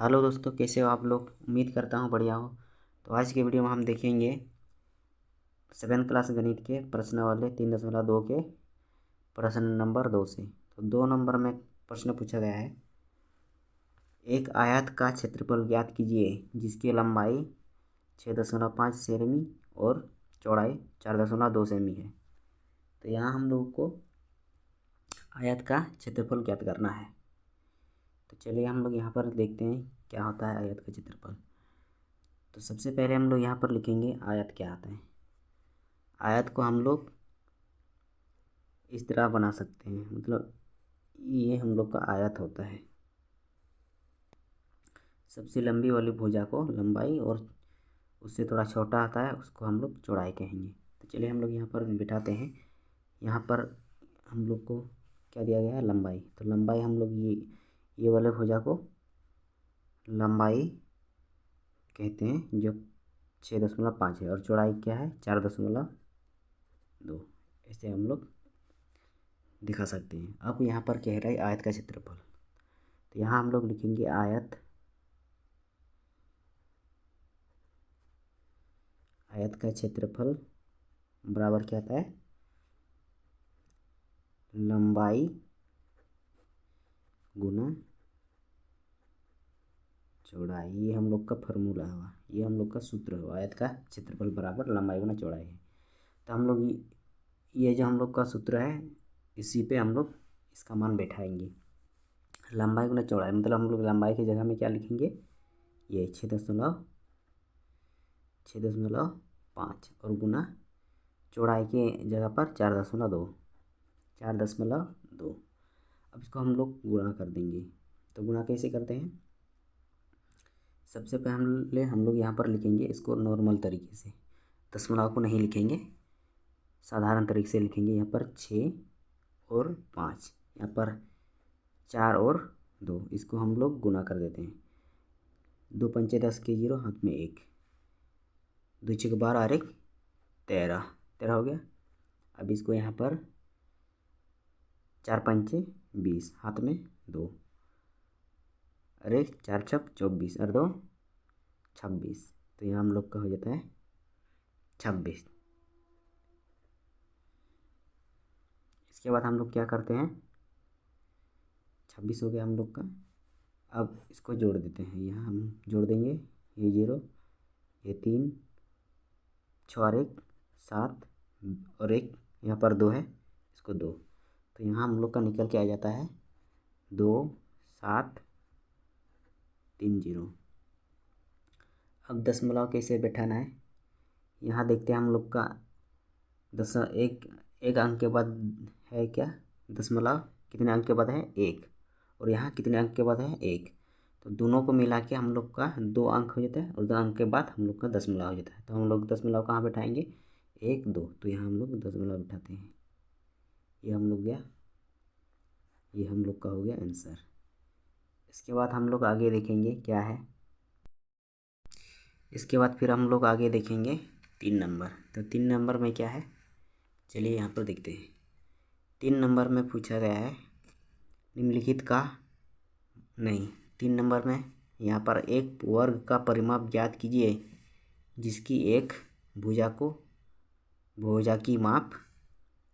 Hello दोस्तों, कैसे हो आप लोग। उम्मीद करता हूँ बढ़िया हो। तो आज के वीडियो में हम देखेंगे 7th क्लास गणित के प्रश्न वाले 3.2 के प्रश्न नंबर 2 से। तो 2 नंबर में प्रश्न पूछा गया है, एक आयत का क्षेत्रफल ज्ञात कीजिए जिसकी लंबाई 6.5 सेमी और चौड़ाई 4.2 सेमी है। तो यहाँ हम लोग को आयत का क्षेत्रफल ज्ञात करना है। तो चलिए हम लोग यहाँ पर देखते हैं क्या होता है आयत का क्षेत्रफल। तो सबसे पहले हम लोग यहाँ पर लिखेंगे आयत क्या आता है। आयत को हम लोग इस तरह बना सकते हैं, मतलब ये हम लोग का आयत होता है। सबसे लंबी वाली भुजा को लंबाई और उससे थोड़ा छोटा आता है उसको हम लोग चौड़ाई कहेंगे। तो चलिए हम लोग यहाँ पर बिठाते हैं। यहाँ पर हम लोग को क्या दिया गया है, लंबाई। तो लंबाई हम लोग ये वाले भुजा को लंबाई कहते हैं जो 6.5 है और चौड़ाई क्या है 4.2। ऐसे हम लोग दिखा सकते हैं। अब यहाँ पर कह रहा है आयत का क्षेत्रफल। तो यहाँ हम लोग लिखेंगे आयत का क्षेत्रफल बराबर क्या आता है, लंबाई गुना चौड़ाई। ये हम लोग का फॉर्मूला हुआ, ये हम लोग का सूत्र हुआ। आयत का क्षेत्रफल बराबर लंबाई गुना चौड़ाई है। तो हम लोग ये जो हम लोग का सूत्र है इसी पे हम लोग इसका मान बैठाएंगे। लंबाई गुना चौड़ाई मतलब हम लोग लंबाई की जगह में क्या लिखेंगे, ये 6.5 और गुना चौड़ाई के जगह पर 4.2। अब इसको हम लोग गुणा कर देंगे। तो गुणा कैसे करते हैं, सबसे पहले हम लोग यहाँ पर लिखेंगे इसको नॉर्मल तरीके से, दशमलव को नहीं लिखेंगे, साधारण तरीके से लिखेंगे। यहाँ पर 6 और 5, यहाँ पर 4 और 2, इसको हम लोग गुना कर देते हैं। 2 पंचे 10 के 0, हाथ में 1, 2 6 12 और 1 13 हो गया। अब इसको यहाँ पर 4 पंचे 20, हाथ में 2, अरे 4 छक 24 और 2 26। तो यहाँ हम लोग का हो जाता है 26। इसके बाद हम लोग क्या करते हैं, 26 हो गया हम लोग का। अब इसको जोड़ देते हैं, यहाँ हम जोड़ देंगे, ये 0, ये 3, 6 और 1 7 और 1 यहाँ पर 2 है, इसको 2। तो यहाँ हम लोग का निकल के आ जाता है 2 7 3 0। अब दशमलव कैसे बैठाना है, यहाँ देखते हैं हम लोग का एक अंक के बाद है क्या, दशमलव कितने अंक के बाद है 1, और यहाँ कितने अंक के बाद है 1। तो दोनों को मिला के हम लोग का 2 अंक हो जाता है और 2 अंक के बाद हम लोग का दशमलव हो जाता है। तो हम लोग दशमलव कहाँ बैठाएंगे, 1 2, तो यहाँ हम लोग दशमलव बैठाते हैं। ये हम लोग गया, ये हम लोग का हो गया आंसर। इसके बाद हम लोग आगे देखेंगे क्या है। इसके बाद फिर हम लोग आगे देखेंगे 3 नंबर। तो 3 नंबर में क्या है, चलिए यहाँ पर देखते हैं। 3 नंबर में पूछा गया है निम्नलिखित का नहीं 3 नंबर में यहाँ पर एक वर्ग का परिमाप ज्ञात कीजिए जिसकी एक भुजा की माप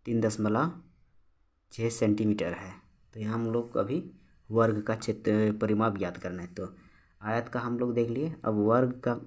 3.6 सेंटीमीटर है। तो यहाँ हम लोग को अभी वर्ग का क्षेत्र परिमाप ज्ञात करना है। तो आयत का हम लोग देख लिए। अब वर्ग का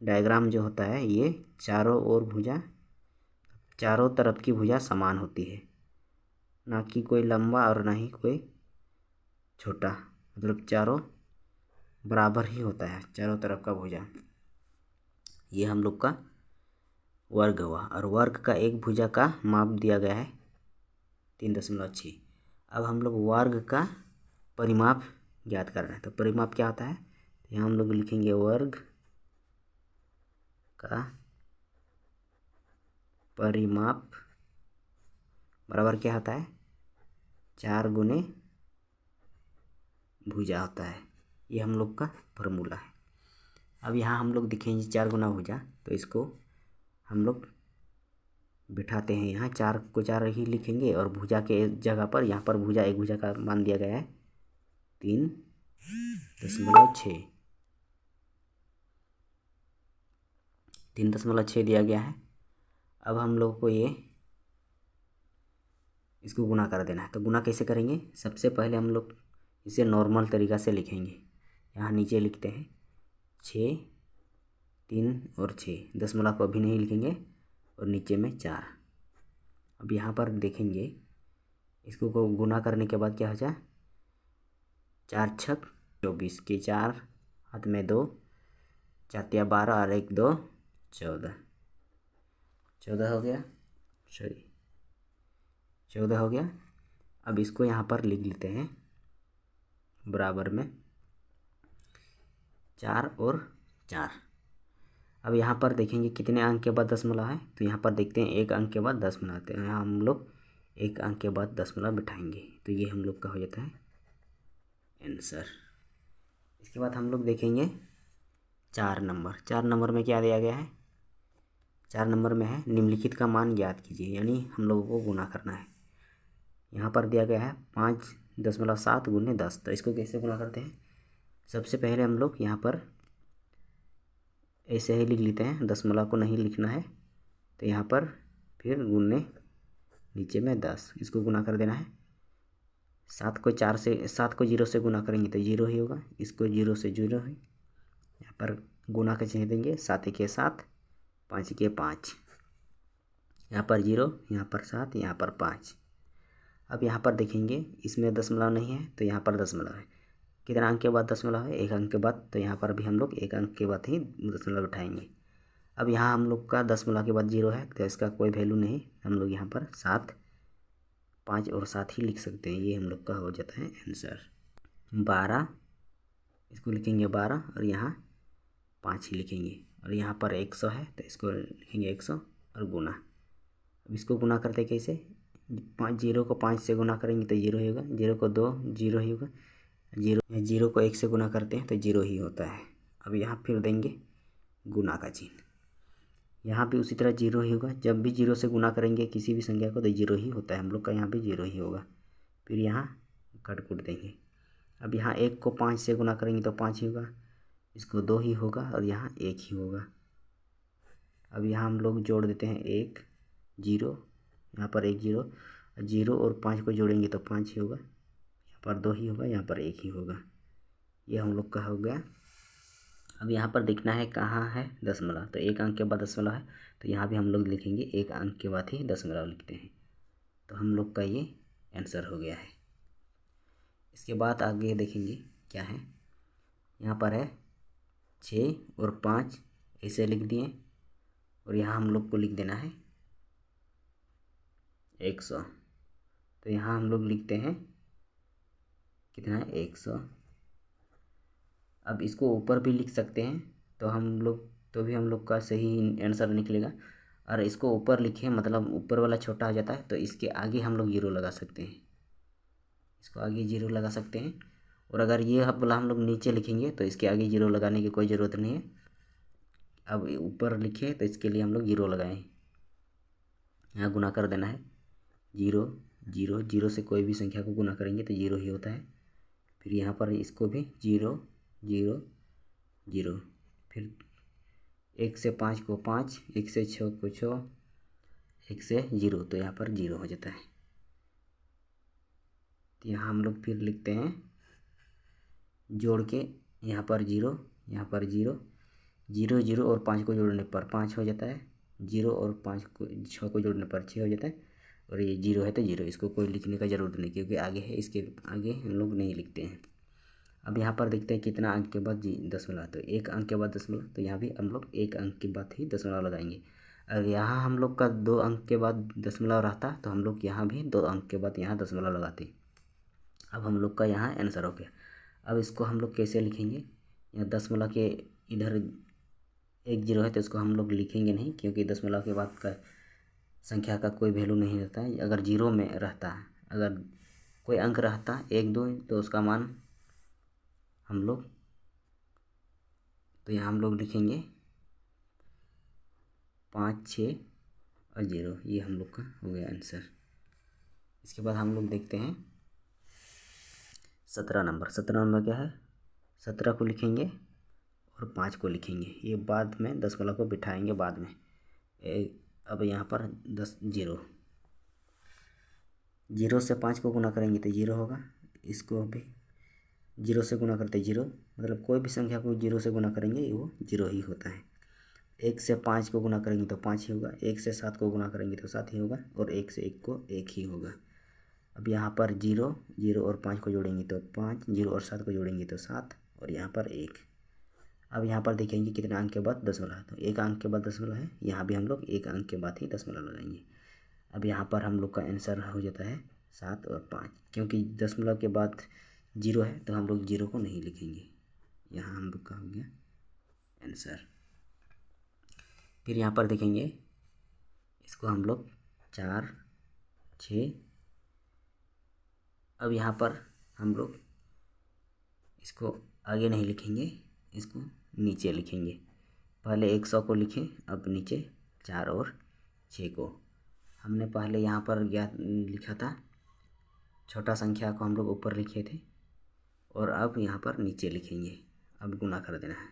डायग्राम जो होता है, ये चारों तरफ की भुजा समान होती है, ना कि कोई लंबा और ना ही कोई छोटा, मतलब चारों बराबर ही होता है चारों तरफ का भुजा। ये हम लोग का वर्ग हुआ, और वर्ग का एक भुजा का माप दिया गया है 3.6। अब हम लोग वर्ग का परिमाप ज्ञात कर रहे हैं। तो परिमाप क्या होता है, तो यहाँ हम लोग लिखेंगे वर्ग का परिमाप बराबर क्या होता है, 4 गुने भुजा होता है। ये हम लोग का फॉर्मूला है। अब यहाँ हम लोग दिखेंगे 4 गुना भुजा, तो इसको हम लोग बिठाते हैं। यहाँ 4 को 4 ही लिखेंगे और भुजा के जगह पर यहाँ पर एक भुजा का मान दिया गया है 3 3.6 3.6 दिया गया है। अब हम लोग को ये इसको गुना कर देना है। तो गुना कैसे करेंगे? सबसे पहले हम लोग इसे नॉर्मल तरीक़ा से लिखेंगे। यहाँ नीचे लिखते हैं 6, 3 और 6, दशमलव को अभी नहीं लिखेंगे, और नीचे में 4। अब यहाँ पर देखेंगे इसको को गुना करने के बाद क्या हो जाए, 4 छक 24 के 4 हाथ में 2, 4 या 12 और 1 2 14 14 हो गया, सॉरी 14 हो गया। अब इसको यहाँ पर लिख लेते हैं बराबर में 4 और 4। अब यहाँ पर देखेंगे कितने अंक के बाद दशमलव है, तो यहाँ पर देखते हैं 1 अंक के बाद दशमलव आते हैं। यहाँ हम लोग 1 अंक के बाद दशमलव बिठाएंगे, तो ये हम लोग का हो जाता है आंसर। इसके बाद हम लोग देखेंगे 4 नंबर। 4 नंबर में क्या दिया गया है? 4 नंबर में है निम्नलिखित का मान ज्ञात कीजिए, यानी हम लोगों को गुना करना है। यहाँ पर दिया गया है 5.7 गुने 10। तो इसको कैसे गुना करते हैं? सबसे पहले हम लोग यहाँ पर ऐसे ही लिख लेते हैं, दशमलव को नहीं लिखना है। तो यहाँ पर फिर गुने नीचे में 10, इसको गुना कर देना है। 7 को 0 से गुना करेंगे तो 0 ही होगा, इसको 0 से 0 है। यहाँ पर गुना का चिन्ह देंगे, 7 के 7, 5 के 5, यहाँ पर 0, यहाँ पर 7, यहाँ पर 5। अब यहाँ पर देखेंगे इसमें दशमलव नहीं है, तो यहाँ पर दशमलव है। कितना अंक के बाद दशमलव है? 1 अंक के बाद। तो यहाँ पर भी हम लोग 1 अंक के बाद ही दशमलव उठाएंगे। अब यहाँ हम लोग का दशमलव के बाद 0 है, तो इसका कोई वैल्यू नहीं। हम लोग यहाँ पर 7, 5 और 7 ही लिख सकते हैं। ये हम लोग का हो जाता है आंसर। 12, इसको लिखेंगे 12, और यहाँ 5 ही लिखेंगे। और यहाँ पर 100 है, तो इसको लिखेंगे 100 और गुना। अब इसको गुना करते कैसे? 0 को 5 से गुना करेंगे तो 0 ही होगा, 0 को 2 0 ही होगा, 0 को 1 से गुना करते हैं तो 0 ही होता है। अब यहाँ फिर देंगे गुना का चिन्ह, यहाँ भी उसी तरह 0 ही होगा। जब भी 0 से गुना करेंगे किसी भी संख्या को तो 0 ही होता है। हम लोग का यहाँ भी 0 ही होगा। फिर यहाँ कट कुट देंगे। अब यहाँ 1 को 5 से गुना करेंगे तो 5 ही होगा, इसको 2 ही होगा, और यहाँ 1 ही होगा। अब यहाँ हम लोग जोड़ देते हैं 1 0, यहाँ पर 1 0, 0 और 5 को जोड़ेंगे तो 5 ही होगा, यहाँ पर 2 ही होगा, यहाँ पर 1 ही होगा। ये हम लोग का हो गया। अब यहाँ पर देखना है कहाँ है दशमलव, तो 1 अंक के बाद दशमलव है, तो यहाँ भी हम लोग लिखेंगे 1 अंक के बाद ही दशमलव लिखते हैं। तो हम लोग का ये आंसर हो गया है। इसके बाद आगे देखेंगे क्या है। यहाँ पर है 6 और 5 ऐसे लिख दिए, और यहाँ हम लोग को लिख देना है 100। तो यहाँ हम लोग लिखते हैं कितना है 100। अब इसको ऊपर भी लिख सकते हैं, तो भी हम लोग का सही आंसर निकलेगा। और इसको ऊपर लिखें मतलब ऊपर वाला छोटा हो जाता है, तो इसके आगे हम लोग 0 लगा सकते हैं, इसको आगे 0 लगा सकते हैं। और अगर ये वाला हम लोग नीचे लिखेंगे तो इसके आगे 0 लगाने की कोई ज़रूरत नहीं है। अब ऊपर लिखे तो इसके लिए हम लोग 0 लगाएं। यहाँ गुना कर देना है 0 0, 0 से कोई भी संख्या को गुना करेंगे तो 0 ही होता है। फिर यहाँ पर इसको भी 0 0 0, फिर 1 से 5 को 5, 1 से 6 को 6, 1 से 0, तो यहाँ पर 0 हो जाता है। तो यहाँ हम लोग फिर लिखते हैं जोड़ के, यहाँ पर 0, यहाँ पर 0 0 0 और 5 को जोड़ने पर 5 हो जाता है, 0 और 5 को 6 को जोड़ने पर 6 हो जाता है। और ये 0 है तो 0, इसको कोई लिखने का ज़रूरत नहीं, क्योंकि आगे है, इसके आगे हम लोग नहीं लिखते हैं। अब यहाँ पर देखते हैं कितना अंक के बाद दशमलव, तो 1 अंक के बाद दशमलव, तो यहाँ भी हम लोग 1 अंक के बाद ही दशमलव लगाएंगे। अगर यहाँ हम लोग का 2 अंक के बाद दशमलव रहता तो हम लोग यहाँ भी 2 अंक के बाद यहाँ दशमलव लगाते। अब हम लोग का यहाँ आंसर हो गया। अब इसको हम लोग कैसे लिखेंगे? यहाँ दशमलव के इधर 1 0 है, तो इसको हम लोग लिखेंगे नहीं, क्योंकि दशमलव के बाद का संख्या का कोई वैल्यू नहीं रहता है। अगर 0 में रहता है, अगर कोई अंक रहता 1 2, तो उसका मान हम लोग, तो यहाँ हम लोग लिखेंगे 5 6 और 0, ये हम लोग का हो गया आंसर। इसके बाद हम लोग देखते हैं 17 नंबर। 17 नंबर क्या है? 17 को लिखेंगे और 5 को लिखेंगे। ये बाद में दशमलव को बिठाएंगे बाद में। अब यहाँ पर 10 जीरो से 5 को गुना करेंगे तो जीरो होगा। इसको भी जीरो से गुना करते जीरो, मतलब कोई भी संख्या को जीरो से गुना करेंगे वो जीरो ही होता है। 1 से 5 को गुना करेंगे तो 5 ही होगा। 1 से 7 को गुना करेंगे तो 7 ही होगा। और 1 से 1 को 1 ही होगा। अब यहाँ पर जीरो जीरो और 5 को जोड़ेंगे तो 5, जीरो और 7 को जोड़ेंगे तो 7, और यहाँ पर 1। अब यहाँ पर देखेंगे कितने अंक के बाद दशमलव है, तो 1 अंक के बाद दशमलव है। यहाँ भी हम लोग 1 अंक के बाद ही दशमलव लगाएंगे। अब यहाँ पर हम लोग का आंसर हो जाता है 7 और 5। क्योंकि दशमलव के बाद जीरो है तो हम लोग जीरो को नहीं लिखेंगे। यहाँ हम लोग का हो गया आंसर। फिर यहाँ पर देखेंगे इसको हम लोग 4, 6। अब यहाँ पर हम लोग इसको आगे नहीं लिखेंगे, इसको नीचे लिखेंगे। पहले 100 को लिखें, अब नीचे 4 और 6 को। हमने पहले यहाँ पर ज्ञात लिखा था, छोटा संख्या को हम लोग ऊपर लिखे थे और अब यहाँ पर नीचे लिखेंगे। अब गुना कर देना है।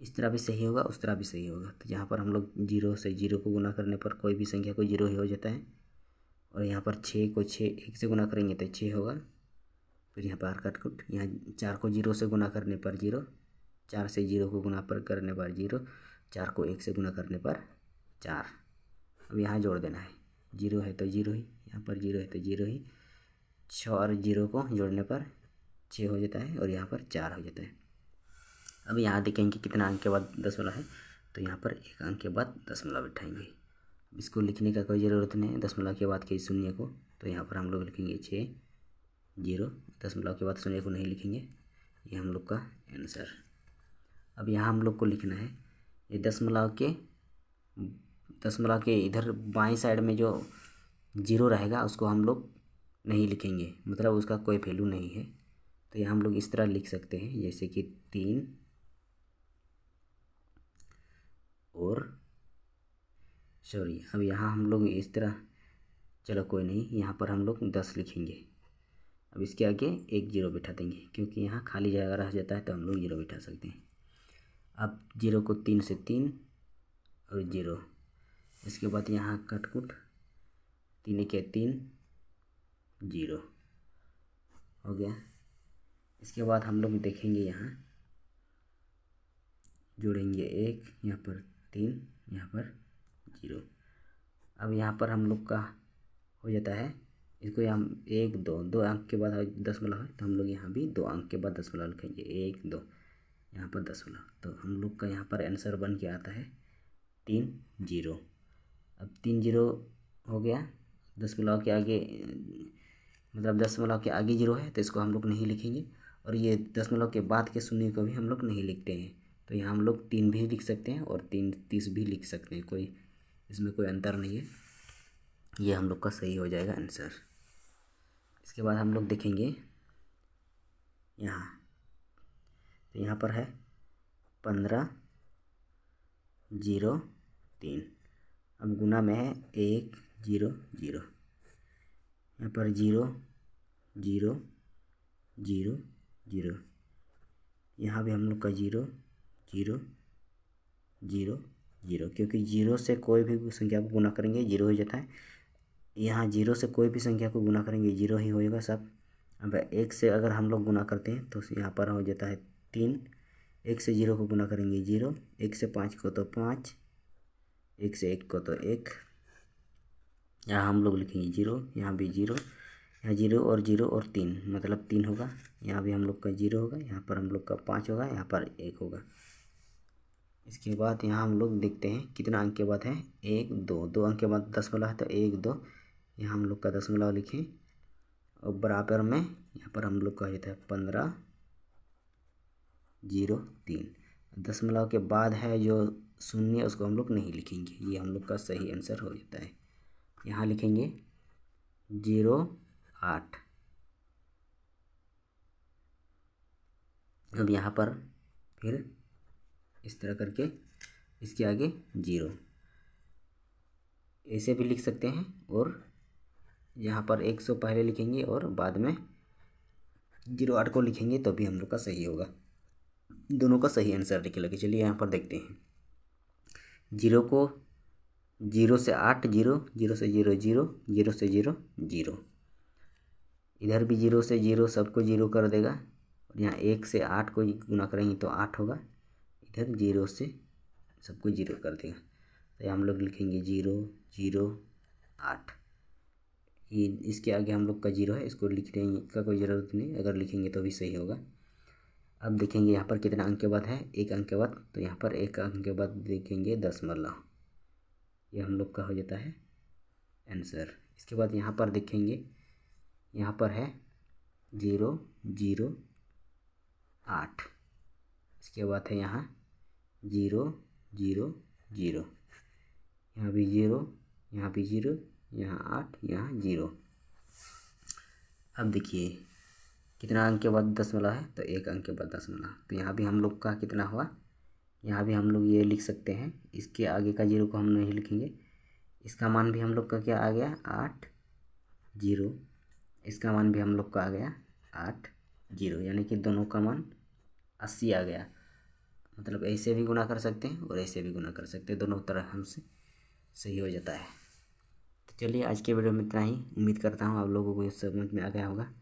इस तरह भी सही होगा, उस तरह भी सही होगा। तो यहाँ पर हम लोग जीरो से जीरो को गुना करने पर कोई भी संख्या को जीरो ही हो जाता है। और यहाँ पर 6 को 6 1 से गुना करेंगे तो 6 होगा। फिर यहाँ पर कटकुट, यहाँ 4 को जीरो से गुना करने पर जीरो, 4 से जीरो को गुना पर करने पर जीरो, 4 को 1 से गुना करने पर 4। अब यहाँ जोड़ देना है। जीरो है तो जीरो ही, यहाँ पर जीरो है तो जीरो ही। 6 और जीरो को जोड़ने पर 6 हो जाता है और यहाँ पर 4 हो जाता है। अब यहाँ देखेंगे कितना अंक के बाद दशमलव है, तो यहाँ पर 1 अंक के बाद दशमलव बिठाएंगे। इसको लिखने का कोई ज़रूरत नहीं है, दशमलव के बाद के शून्य को। तो यहाँ पर हम लोग लिखेंगे 6 जीरो, दशमलव के बाद शून्य को नहीं लिखेंगे। ये हम लोग का आंसर। अब यहाँ हम लोग को लिखना है ये दशमलव के इधर बाएं साइड में जो जीरो रहेगा उसको हम लोग नहीं लिखेंगे, मतलब उसका कोई वैल्यू नहीं है। तो यहाँ हम लोग इस तरह लिख सकते हैं, जैसे कि 3 और सॉरी, अब यहाँ हम लोग इस तरह, चलो कोई नहीं, यहाँ पर हम लोग 10 लिखेंगे। अब इसके आगे एक जीरो बिठा देंगे, क्योंकि यहाँ खाली जगह रह जाता है तो हम लोग जीरो बिठा सकते हैं। अब जीरो को 3 से 3 और जीरो, इसके बाद यहाँ कटकुट 3 के 3 जीरो हो गया। इसके बाद हम लोग देखेंगे यहाँ जोड़ेंगे 1, यहाँ पर 3, यहाँ पर जीरो। अब यहाँ पर हम लोग का हो जाता है, इसको हम 1 2 अंक के बाद दशमलव है तो हम लोग यहाँ भी 2 अंक के बाद दशमलव लिखेंगे 1 2, यहाँ पर दशमलव। तो हम लोग का यहाँ पर आंसर बन के आता है 3 जीरो। अब 3 जीरो हो गया। दशमलव के आगे, मतलब दशमलव के आगे जीरो है तो इसको हम लोग नहीं लिखेंगे। और ये दशमलव के बाद के शून्य को भी हम लोग नहीं लिखते हैं। तो यहाँ हम लोग 3 भी लिख सकते हैं और 3 30 भी लिख सकते हैं, कोई इसमें कोई अंतर नहीं है। ये हम लोग का सही हो जाएगा आंसर। इसके बाद हम लोग देखेंगे यहाँ, तो यहाँ पर है 1503। अब गुना में है 1 0 0, यहाँ पर 0 0 0 0, यहाँ भी हम लोग का 0 0 0 0, क्योंकि जीरो से कोई भी संख्या को गुना करेंगे जीरो हो जाता है। यहाँ जीरो से कोई भी संख्या को गुना करेंगे जीरो ही होएगा सब। अब 1 से अगर हम लोग गुना करते हैं तो यहाँ पर हो जाता है 3। 1 से 0 को गुना करेंगे 0, 1 से 5 को तो 5, 1 से 1 को तो 1। यहाँ हम लोग लिखेंगे 0, यहाँ भी 0, यहाँ 0 और 0 और 3, मतलब 3 होगा। यहाँ भी हम लोग का 0 होगा, यहाँ पर हम लोग का 5 होगा, यहाँ पर 1 होगा। इसके बाद यहाँ हम लोग देखते हैं कितना अंक के बाद है 1 2, 2 अंक के बाद दशमलव है तो 1 2, यहाँ हम लोग का दशमलव लिखें और बराबर में यहाँ पर हम लोग का होता है 1503। दशमलव के बाद है जो शून्य उसको हम लोग नहीं लिखेंगे, ये हम लोग का सही आंसर हो जाता है। यहाँ लिखेंगे 08। अब यहाँ पर फिर इस तरह करके इसके आगे 0 ऐसे भी लिख सकते हैं, और यहाँ पर 100 पहले लिखेंगे और बाद में 08 को लिखेंगे तो भी हम लोग का सही होगा। दोनों का सही आंसर लिखे लगे। चलिए यहाँ पर देखते हैं। जीरो को, जीरो से 8 जीरो, जीरो से जीरो जीरो, जीरो से जीरो जीरो, इधर भी जीरो से जीरो सबको जीरो कर देगा। और यहाँ 1 से 8 को गुना करेंगे तो 8 होगा, इधर जीरो से सबको जीरो कर देगा। तो यहाँ हम लोग लिखेंगे 0 0 8। ये इसके आगे हम लोग का जीरो है, इसको लिखने का कोई ज़रूरत नहीं, अगर लिखेंगे तो भी सही होगा। अब देखेंगे यहाँ पर कितना अंक के बाद है, 1 अंक के बाद, तो यहाँ पर 1 अंक के बाद देखेंगे दशमलव, ये हम लोग का हो जाता है आंसर। इसके बाद यहाँ पर देखेंगे, यहाँ पर है 0 0 8, इसके बाद है यहाँ 0 0 0, यहाँ भी 0, यहाँ भी 0, यहाँ 8, यहाँ 0। अब देखिए कितना अंक के बाद दशमलव है, तो 1 अंक के बाद दशमलव, तो यहाँ भी हम लोग का कितना हुआ, यहाँ भी हम लोग ये लिख सकते हैं। इसके आगे का 0 को हम नहीं लिखेंगे, इसका मान भी हम लोग का क्या आ गया 8 0, इसका मान भी हम लोग का आ गया 8 0, यानी कि दोनों का मान 80 आ गया। मतलब ऐसे भी गुना कर सकते हैं और ऐसे भी गुना कर सकते हैं, दोनों तरह हमसे सही हो जाता है। तो चलिए आज के वीडियो में इतना ही। उम्मीद करता हूँ आप लोगों को ये समझ में आ गया होगा।